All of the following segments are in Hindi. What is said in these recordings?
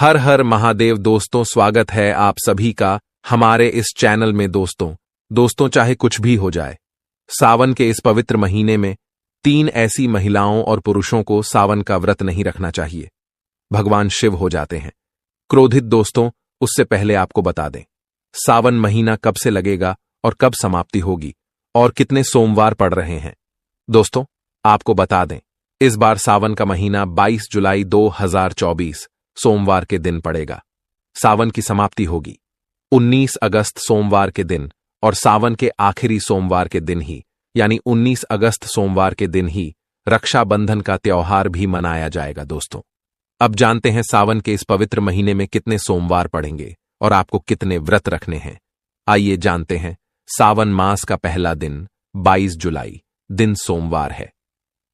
हर हर महादेव। दोस्तों, स्वागत है आप सभी का हमारे इस चैनल में। दोस्तों चाहे कुछ भी हो जाए, सावन के इस पवित्र महीने में 3 ऐसी महिलाओं और पुरुषों को सावन का व्रत नहीं रखना चाहिए। भगवान शिव हो जाते हैं क्रोधित। दोस्तों, उससे पहले आपको बता दें, सावन महीना कब से लगेगा और कब समाप्ति होगी और कितने सोमवार पड़ रहे हैं। दोस्तों, आपको बता दें, इस बार सावन का महीना 22 जुलाई 2024 सोमवार के दिन पड़ेगा। सावन की समाप्ति होगी 19 अगस्त सोमवार के दिन, और सावन के आखिरी सोमवार के दिन ही यानी 19 अगस्त सोमवार के दिन ही रक्षाबंधन का त्योहार भी मनाया जाएगा। दोस्तों, अब जानते हैं सावन के इस पवित्र महीने में कितने सोमवार पड़ेंगे और आपको कितने व्रत रखने हैं। आइए जानते हैं। सावन मास का पहला दिन 22 जुलाई दिन सोमवार है।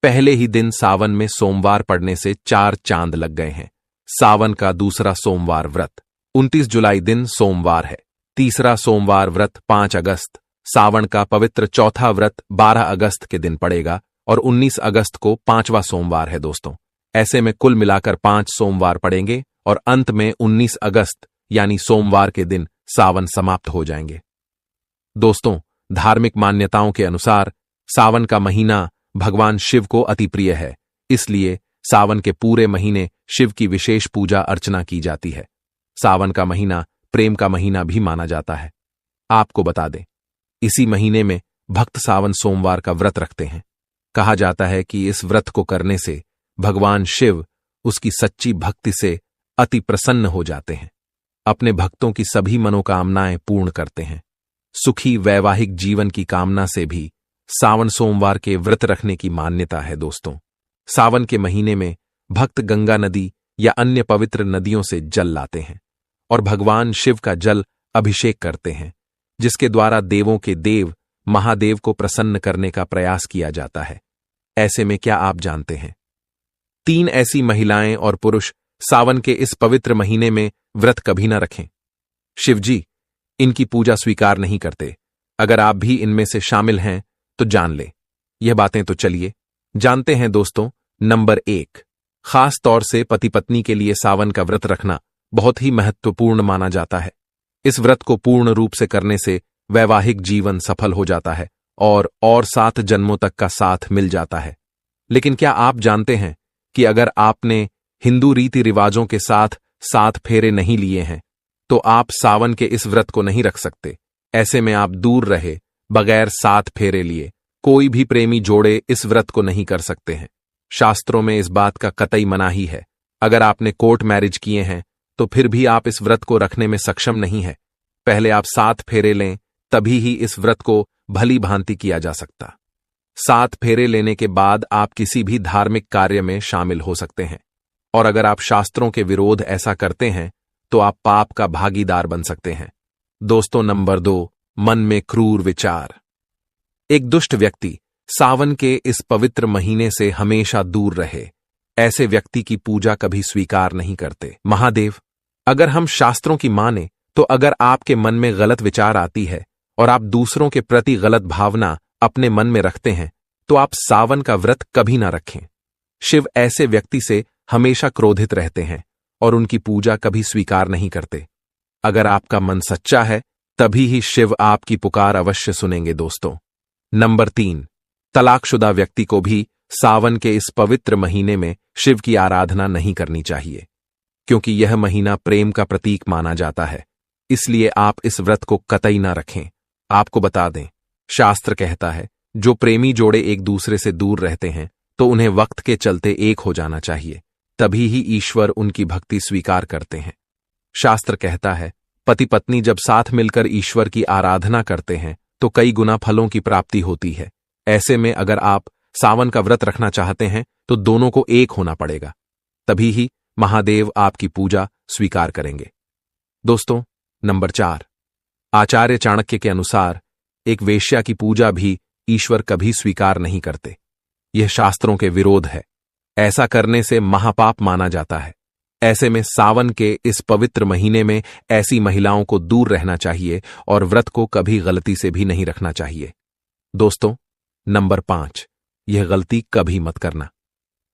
पहले ही दिन सावन में सोमवार पड़ने से 4 चांद लग गए हैं। सावन का दूसरा सोमवार व्रत 29 जुलाई दिन सोमवार है। तीसरा सोमवार व्रत 5 अगस्त। सावन का पवित्र चौथा व्रत 12 अगस्त के दिन पड़ेगा और 19 अगस्त को 5वां सोमवार है। दोस्तों, ऐसे में कुल मिलाकर 5 सोमवार पड़ेंगे और अंत में 19 अगस्त यानी सोमवार के दिन सावन समाप्त हो जाएंगे। दोस्तों, धार्मिक मान्यताओं के अनुसार सावन का महीना भगवान शिव को अति प्रिय है, इसलिए सावन के पूरे महीने शिव की विशेष पूजा अर्चना की जाती है। सावन का महीना प्रेम का महीना भी माना जाता है। आपको बता दें, इसी महीने में भक्त सावन सोमवार का व्रत रखते हैं। कहा जाता है कि इस व्रत को करने से भगवान शिव उसकी सच्ची भक्ति से अति प्रसन्न हो जाते हैं, अपने भक्तों की सभी मनोकामनाएं पूर्ण करते हैं। सुखी वैवाहिक जीवन की कामना से भी सावन सोमवार के व्रत रखने की मान्यता है। दोस्तों, सावन के महीने में भक्त गंगा नदी या अन्य पवित्र नदियों से जल लाते हैं और भगवान शिव का जल अभिषेक करते हैं, जिसके द्वारा देवों के देव महादेव को प्रसन्न करने का प्रयास किया जाता है। ऐसे में क्या आप जानते हैं, 3 ऐसी महिलाएं और पुरुष सावन के इस पवित्र महीने में व्रत कभी न रखें। शिवजी इनकी पूजा स्वीकार नहीं करते। अगर आप भी इनमें से शामिल हैं तो जान लें यह बातें। तो चलिए जानते हैं। दोस्तों, नंबर 1, खास तौर से पति पत्नी के लिए सावन का व्रत रखना बहुत ही महत्वपूर्ण माना जाता है। इस व्रत को पूर्ण रूप से करने से वैवाहिक जीवन सफल हो जाता है और 7 जन्मों तक का साथ मिल जाता है। लेकिन क्या आप जानते हैं कि अगर आपने हिंदू रीति रिवाजों के साथ 7 फेरे नहीं लिए हैं तो आप सावन के इस व्रत को नहीं रख सकते। ऐसे में आप दूर रहे बगैर 7 फेरे लिए कोई भी प्रेमी जोड़े इस व्रत को नहीं कर सकते हैं। शास्त्रों में इस बात का कतई मनाही है। अगर आपने कोर्ट मैरिज किए हैं तो फिर भी आप इस व्रत को रखने में सक्षम नहीं है। पहले आप 7 फेरे लें, तभी ही इस व्रत को भली भांति किया जा सकता। 7 फेरे लेने के बाद आप किसी भी धार्मिक कार्य में शामिल हो सकते हैं, और अगर आप शास्त्रों के विरोध ऐसा करते हैं तो आप पाप का भागीदार बन सकते हैं। दोस्तों, नंबर 2, मन में क्रूर विचार। एक दुष्ट व्यक्ति सावन के इस पवित्र महीने से हमेशा दूर रहे। ऐसे व्यक्ति की पूजा कभी स्वीकार नहीं करते। महादेव, अगर हम शास्त्रों की माने तो अगर आपके मन में गलत विचार आती है और आप दूसरों के प्रति गलत भावना अपने मन में रखते हैं तो आप सावन का व्रत कभी ना रखें। शिव ऐसे व्यक्ति से हमेशा क्रोधित रहते हैं और उनकी पूजा कभी स्वीकार नहीं करते। अगर आपका मन सच्चा है तभी ही शिव आपकी पुकार अवश्य सुनेंगे। दोस्तों, नंबर 3, तलाकशुदा व्यक्ति को भी सावन के इस पवित्र महीने में शिव की आराधना नहीं करनी चाहिए, क्योंकि यह महीना प्रेम का प्रतीक माना जाता है। इसलिए आप इस व्रत को कतई ना रखें। आपको बता दें, शास्त्र कहता है जो प्रेमी जोड़े एक दूसरे से दूर रहते हैं तो उन्हें वक्त के चलते एक हो जाना चाहिए, तभी ही ईश्वर उनकी भक्ति स्वीकार करते हैं। शास्त्र कहता है पति पत्नी जब साथ मिलकर ईश्वर की आराधना करते हैं तो कई गुना फलों की प्राप्ति होती है। ऐसे में अगर आप सावन का व्रत रखना चाहते हैं तो दोनों को एक होना पड़ेगा, तभी ही महादेव आपकी पूजा स्वीकार करेंगे। दोस्तों, नंबर 4, आचार्य चाणक्य के अनुसार एक वेश्या की पूजा भी ईश्वर कभी स्वीकार नहीं करते। यह शास्त्रों के विरोध है। ऐसा करने से महापाप माना जाता है। ऐसे में सावन के इस पवित्र महीने में ऐसी महिलाओं को दूर रहना चाहिए और व्रत को कभी गलती से भी नहीं रखना चाहिए। दोस्तों, नंबर 5, यह गलती कभी मत करना।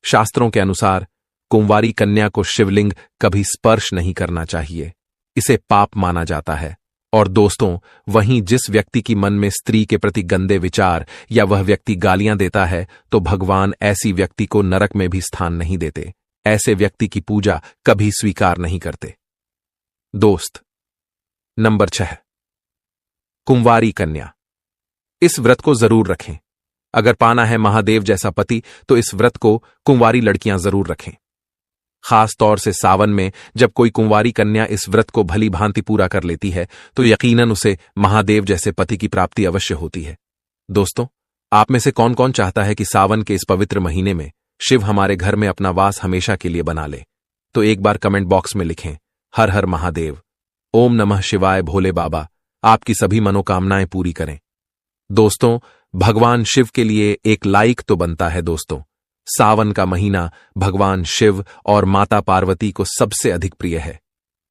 शास्त्रों के अनुसार कुंवारी कन्या को शिवलिंग कभी स्पर्श नहीं करना चाहिए, इसे पाप माना जाता है। और दोस्तों, वहीं जिस व्यक्ति की मन में स्त्री के प्रति गंदे विचार या वह व्यक्ति गालियां देता है, तो भगवान ऐसी व्यक्ति को नरक में भी स्थान नहीं देते। ऐसे व्यक्ति की पूजा कभी स्वीकार नहीं करते। दोस्त, नंबर 6, कुंवारी कन्या। इस व्रत को जरूर रखें। अगर पाना है महादेव जैसा पति तो इस व्रत को कुंवारी लड़कियां जरूर रखें। खास तौर से सावन में जब कोई कुंवारी कन्या इस व्रत को भली भांति पूरा कर लेती है तो यकीनन उसे महादेव जैसे पति की प्राप्ति अवश्य होती है। दोस्तों, आप में से कौन कौन चाहता है कि सावन के इस पवित्र महीने में शिव हमारे घर में अपना वास हमेशा के लिए बना ले? तो एक बार कमेंट बॉक्स में लिखें, हर हर महादेव, ओम नमः शिवाय, भोले बाबा आपकी सभी मनोकामनाएं पूरी करें। दोस्तों, भगवान शिव के लिए एक लाइक तो बनता है। दोस्तों, सावन का महीना भगवान शिव और माता पार्वती को सबसे अधिक प्रिय है।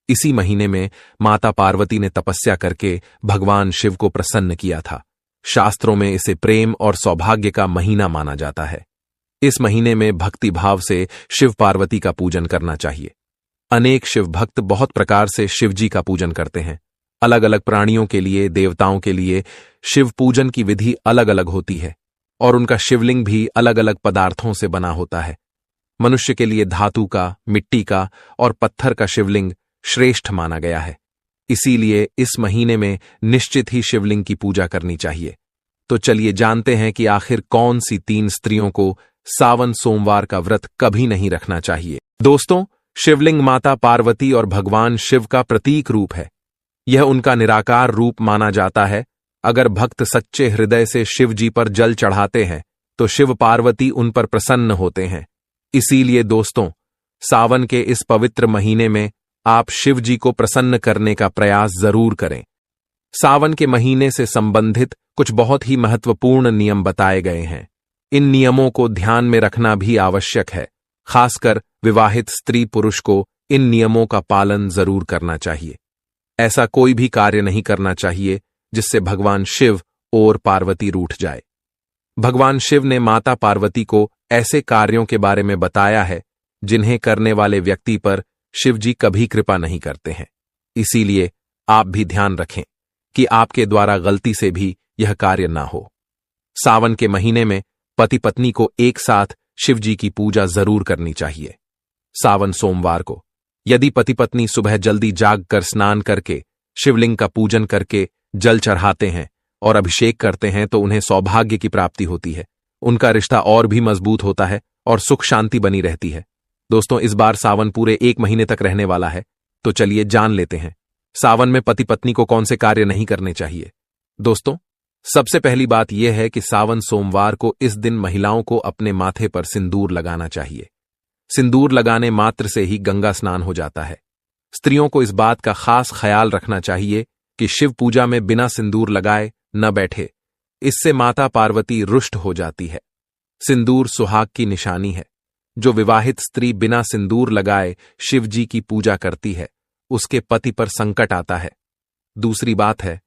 इसी महीने में माता पार्वती ने तपस्या करके भगवान शिव को प्रसन्न किया था। शास्त्रों में इसे प्रेम और सौभाग्य का महीना माना जाता है। इस महीने में भक्ति भाव से शिव पार्वती का पूजन करना चाहिए। अनेक शिव भक्त बहुत प्रकार से शिव जी का पूजन करते हैं। अलग अलग प्राणियों के लिए, देवताओं के लिए शिव पूजन की विधि अलग अलग होती है और उनका शिवलिंग भी अलग अलग पदार्थों से बना होता है। मनुष्य के लिए धातु का, मिट्टी का और पत्थर का शिवलिंग श्रेष्ठ माना गया है। इसीलिए इस महीने में निश्चित ही शिवलिंग की पूजा करनी चाहिए। तो चलिए जानते हैं कि आखिर कौन सी 3 स्त्रियों को सावन सोमवार का व्रत कभी नहीं रखना चाहिए। दोस्तों, शिवलिंग माता पार्वती और भगवान शिव का प्रतीक रूप है। यह उनका निराकार रूप माना जाता है। अगर भक्त सच्चे हृदय से शिव जी पर जल चढ़ाते हैं तो शिव पार्वती उन पर प्रसन्न होते हैं। इसीलिए दोस्तों, सावन के इस पवित्र महीने में आप शिव जी को प्रसन्न करने का प्रयास जरूर करें। सावन के महीने से संबंधित कुछ बहुत ही महत्वपूर्ण नियम बताए गए हैं। इन नियमों को ध्यान में रखना भी आवश्यक है। खासकर विवाहित स्त्री पुरुष को इन नियमों का पालन जरूर करना चाहिए। ऐसा कोई भी कार्य नहीं करना चाहिए जिससे भगवान शिव और पार्वती रूठ जाए। भगवान शिव ने माता पार्वती को ऐसे कार्यों के बारे में बताया है जिन्हें करने वाले व्यक्ति पर शिव जी कभी कृपा नहीं करते हैं। इसीलिए आप भी ध्यान रखें कि आपके द्वारा गलती से भी यह कार्य ना हो। सावन के महीने में पति पत्नी को एक साथ शिव जी की पूजा जरूर करनी चाहिए। सावन सोमवार को यदि पति पत्नी सुबह जल्दी जागकर स्नान करके शिवलिंग का पूजन करके जल चढ़ाते हैं और अभिषेक करते हैं तो उन्हें सौभाग्य की प्राप्ति होती है। उनका रिश्ता और भी मजबूत होता है और सुख शांति बनी रहती है। दोस्तों, इस बार सावन पूरे 1 महीने तक रहने वाला है, तो चलिए जान लेते हैं सावन में पति पत्नी को कौन से कार्य नहीं करने चाहिए। दोस्तों, सबसे पहली बात यह है कि सावन सोमवार को इस दिन महिलाओं को अपने माथे पर सिंदूर लगाना चाहिए। सिंदूर लगाने मात्र से ही गंगा स्नान हो जाता है। स्त्रियों को इस बात का खास ख्याल रखना चाहिए कि शिव पूजा में बिना सिंदूर लगाए न बैठे, इससे माता पार्वती रुष्ट हो जाती है। सिंदूर सुहाग की निशानी है। जो विवाहित स्त्री बिना सिंदूर लगाए शिव जी की पूजा करती है उसके पति पर संकट आता है। दूसरी बात है,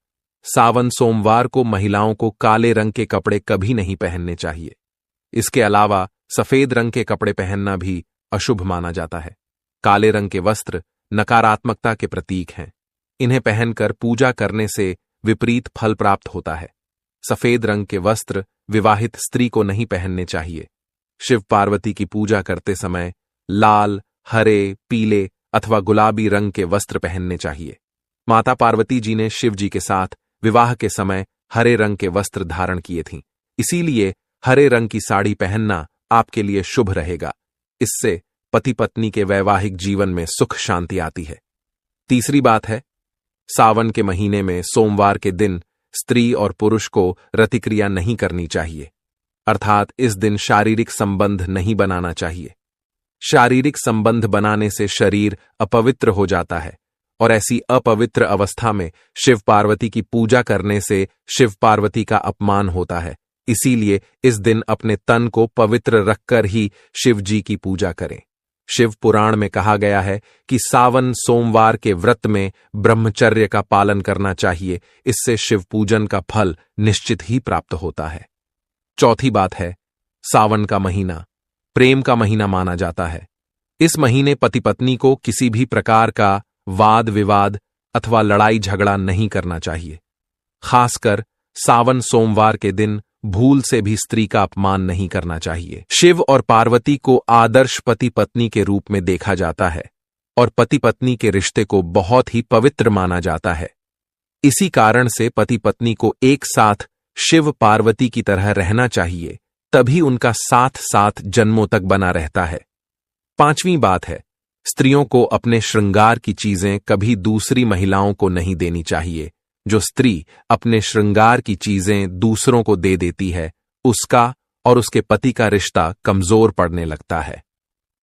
सावन सोमवार को महिलाओं को काले रंग के कपड़े कभी नहीं पहनने चाहिए। इसके अलावा सफेद रंग के कपड़े पहनना भी अशुभ माना जाता है। काले रंग के वस्त्र नकारात्मकता के प्रतीक हैं। इन्हें पहनकर पूजा करने से विपरीत फल प्राप्त होता है। सफेद रंग के वस्त्र विवाहित स्त्री को नहीं पहनने चाहिए। शिव पार्वती की पूजा करते समय लाल, हरे, पीले अथवा गुलाबी रंग के वस्त्र पहनने चाहिए। माता पार्वती जी ने शिव जी के साथ विवाह के समय हरे रंग के वस्त्र धारण किए थीं। इसीलिए हरे रंग की साड़ी पहनना आपके लिए शुभ रहेगा। इससे पति पत्नी के वैवाहिक जीवन में सुख शांति आती है। तीसरी बात है, सावन के महीने में सोमवार के दिन स्त्री और पुरुष को रतिक्रिया नहीं करनी चाहिए, अर्थात इस दिन शारीरिक संबंध नहीं बनाना चाहिए। शारीरिक संबंध बनाने से शरीर अपवित्र हो जाता है और ऐसी अपवित्र अवस्था में शिव पार्वती की पूजा करने से शिव पार्वती का अपमान होता है। इसीलिए इस दिन अपने तन को पवित्र रखकर ही शिव जी की पूजा करें। शिव पुराण में कहा गया है कि सावन सोमवार के व्रत में ब्रह्मचर्य का पालन करना चाहिए। इससे शिव पूजन का फल निश्चित ही प्राप्त होता है। चौथी बात है, सावन का महीना प्रेम का महीना माना जाता है। इस महीने पति पत्नी को किसी भी प्रकार का वाद विवाद अथवा लड़ाई झगड़ा नहीं करना चाहिए। खासकर सावन सोमवार के दिन भूल से भी स्त्री का अपमान नहीं करना चाहिए। शिव और पार्वती को आदर्श पति पत्नी के रूप में देखा जाता है और पति पत्नी के रिश्ते को बहुत ही पवित्र माना जाता है। इसी कारण से पति पत्नी को एक साथ शिव पार्वती की तरह रहना चाहिए, तभी उनका साथ साथ जन्मों तक बना रहता है। पांचवीं बात है, स्त्रियों को अपने श्रृंगार की चीजें कभी दूसरी महिलाओं को नहीं देनी चाहिए। जो स्त्री अपने श्रृंगार की चीजें दूसरों को दे देती है, उसका और उसके पति का रिश्ता कमजोर पड़ने लगता है।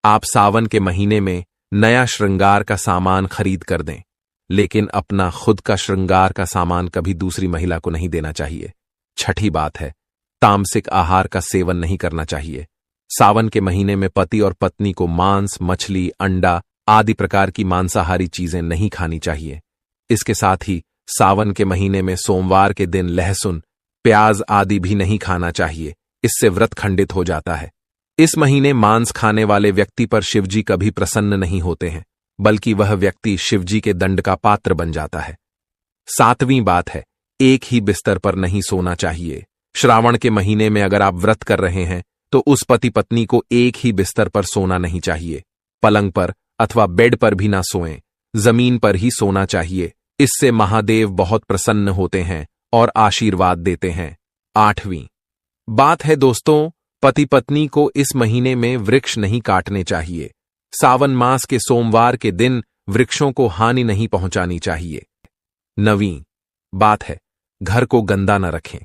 आप सावन के महीने में नया श्रृंगार का सामान खरीद कर दें, लेकिन अपना खुद का श्रृंगार का सामान कभी दूसरी महिला को नहीं देना चाहिए। छठी बात है, तामसिक आहार का सेवन नहीं करना चाहिए। सावन के महीने में पति और पत्नी को मांस, मछली, अंडा आदि प्रकार की मांसाहारी चीजें नहीं खानी चाहिए। इसके साथ ही सावन के महीने में सोमवार के दिन लहसुन, प्याज आदि भी नहीं खाना चाहिए, इससे व्रत खंडित हो जाता है। इस महीने मांस खाने वाले व्यक्ति पर शिवजी कभी प्रसन्न नहीं होते हैं, बल्कि वह व्यक्ति शिवजी के दंड का पात्र बन जाता है। सातवीं बात है, एक ही बिस्तर पर नहीं सोना चाहिए। श्रावण के महीने में अगर आप व्रत कर रहे हैं तो उस पति पत्नी को एक ही बिस्तर पर सोना नहीं चाहिए। पलंग पर अथवा बेड पर भी ना सोएं, जमीन पर ही सोना चाहिए। इससे महादेव बहुत प्रसन्न होते हैं और आशीर्वाद देते हैं। आठवीं बात है दोस्तों, पति पत्नी को इस महीने में वृक्ष नहीं काटने चाहिए। सावन मास के सोमवार के दिन वृक्षों को हानि नहीं पहुंचानी चाहिए। नवीं बात है, घर को गंदा न रखें।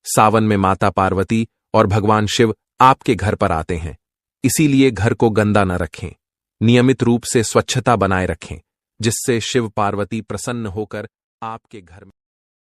सावन में माता पार्वती और भगवान शिव आपके घर पर आते हैं, इसीलिए घर को गंदा न रखें। नियमित रूप से स्वच्छता बनाए रखें, जिससे शिव पार्वती प्रसन्न होकर आपके घर में